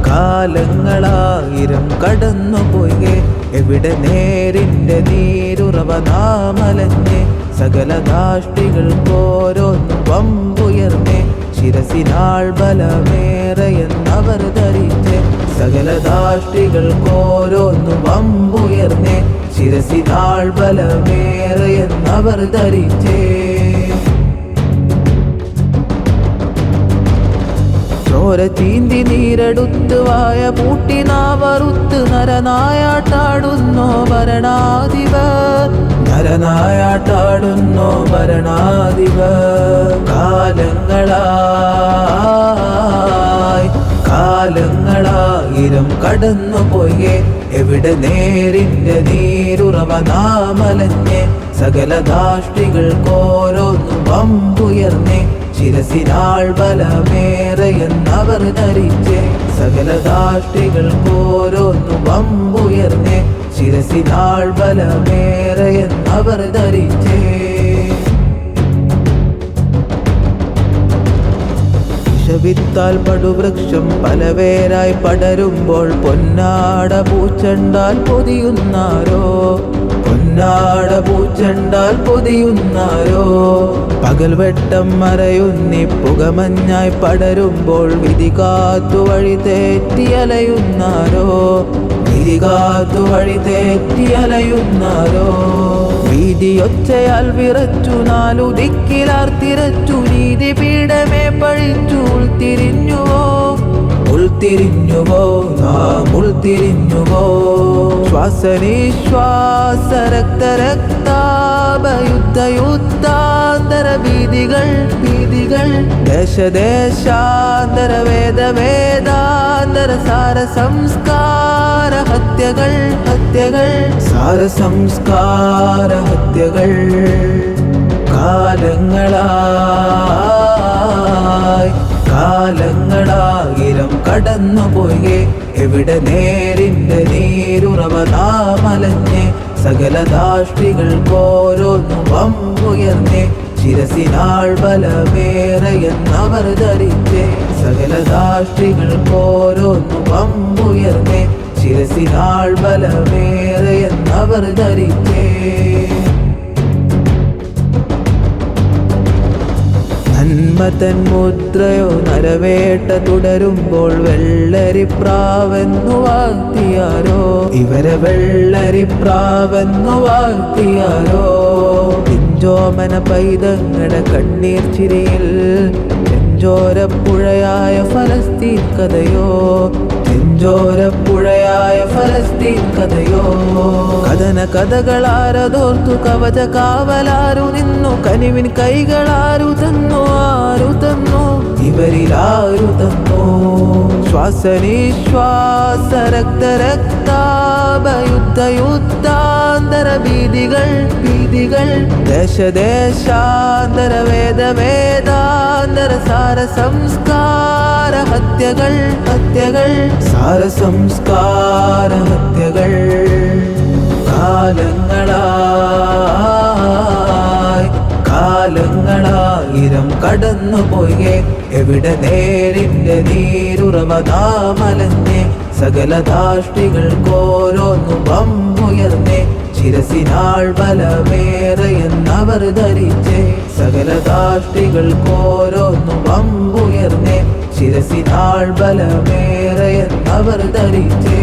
കാലങ്ങളായിരം കടന്നുപോയി എവിടെ നേരിൻ്റെ നീരുറവ നാമലഞ്ഞേ സകല ദാഷ്ടികൾക്കോരോന്നും വമ്പുയർന്നേ ശിരസിനാൾ ബലമേറെയെന്നവർ ധരിച്ചേ സകല ദാഷ്ടികൾക്കോരോന്നും വമ്പുയർന്നേ ശിരസിനാൾ ബലമേറെയെന്നവർ ധരിച്ചേ ചോര ചീന്തി നീരെടുത്ത് വായ പൂട്ടി നാവറുത്ത് നരനായാട്ടാടുന്നോ ഭരണാധിപർ നരനായാട്ടാടുന്നോ ഭരണാധിപർ കാലങ്ങളായിരം കടന്നുപോയി എവിടെ നേരിൻ്റെ നീരുറവ നാമലഞ്ഞേ സകല ദാഷ്ടികൾക്കോരോന്നും വമ്പുയർന്നേ ശിരസിനാൾ ബലമേറെയെന്നവർ ധരിച്ചേ സകല ദാഷ്ടികൾക്കോരോന്നും വമ്പുയർന്നേ ശിരസിനാൾ ബലമേറെയെന്നവർ ധരിച്ചേ വിഷവിത്താൽ പടുവൃക്ഷം പലവേരായി പടരുമ്പോൾ പൊന്നാട പൂച്ചണ്ടാൽ പൊതിയുന്നാരോ പൊന്നാട പൂച്ചണ്ടാൽ പൊതിയുന്നാരോ പകൽ വെട്ടം മറയുന്നി പുകമഞ്ഞായി പടരുമ്പോൾ വിധി കാത്തു വഴി തെറ്റിയലയുന്നാരോ വിധി കാത്തു വഴി തെറ്റിയലയുന്നാരോ വീതിയൊച്ചയാൽ വിറച്ചു നാലു ദിക്കിലാർത്തിരച്ചു നീതി പീഠമേ പഴിച്ചു ഉൾത്തിരിഞ്ഞുവോ നാം ഉൾത്തിരിഞ്ഞുവോ ശ്വാസനിശ്വാസ രക്തരക്താപയുദ്ധയുദ്ധാന്തര ഭീതികൾ ദേശദേശാന്തര വേദാന്തര സാരസംസ്കാര ഹത്യകൾ സാരസംസ്കാര ഹത്യകൾ കാലങ്ങളായിരം കടന്നുപോയി എവിടെ നേരിൻ്റെ നീരുറവ നാമലഞ്ഞേ സകല ദാഷ്ടികൾക്കോരോന്നും വമ്പുയർന്നേ ശിരസിനാൾ ബലമേറെയെന്നവർ ധരിച്ചേ സകല ദാഷ്ടികൾക്കോരോന്നും വമ്പുയർന്നേ ശിരസിനാൾ ബലമേറെയെന്നവർ ധരിച്ചേ നന്മതൻ മുദ്രയോ നരവേട്ട തുടരുമ്പോൾ വെള്ളരിപ്രാവെന്നു വാഴ്ത്തിയാരോ ഇവരെ വെള്ളരിപ്രാവെന്നു വാഴ്ത്തിയാരോ പിഞ്ചോമന പൈതങ്ങളുടെ കണ്ണീർ ചിരിയിൽ ചെഞ്ചോരപ്പുഴയായ ഫലസ്തീൻ കഥയോ ചെഞ്ചോരപ്പുഴയായ ഫലസ്തീൻ കഥയോ കഥന കഥകളാരതോർത്തു കവച കാവലാരു നിന്നു കനിവിൻ കൈകളാരു തന്നു ആരു തന്നു ഇവരിലാരു തന്നു ശ്വാസനിശ്വാസ രക്തരക്താപയുദ്ധയുദ്ധാന്തര ഭീതികൾ ദേശദേശാന്തര വേദാന്തര സാരസംസ്കാര ഹത്യകൾ സാരസംസ്കാര ഹത്യകൾ കാലങ്ങളായിരം കടന്നുപോയി എവിടെ നേരിൻ്റെ നീരുറവ നാമലഞ്ഞേ സകല ദാഷ്ടികൾക്കോരോന്നും വമ്പുയർന്നേ ശിരസിനാൾ ബലമേറെയെന്നവർ ധരിച്ചേ സകല ദാഷ്ടികൾക്കോരോന്നും വമ്പുയർന്നേ ശിരസിനാൾ ബലമേറെയെന്നവർ ധരിച്ചേ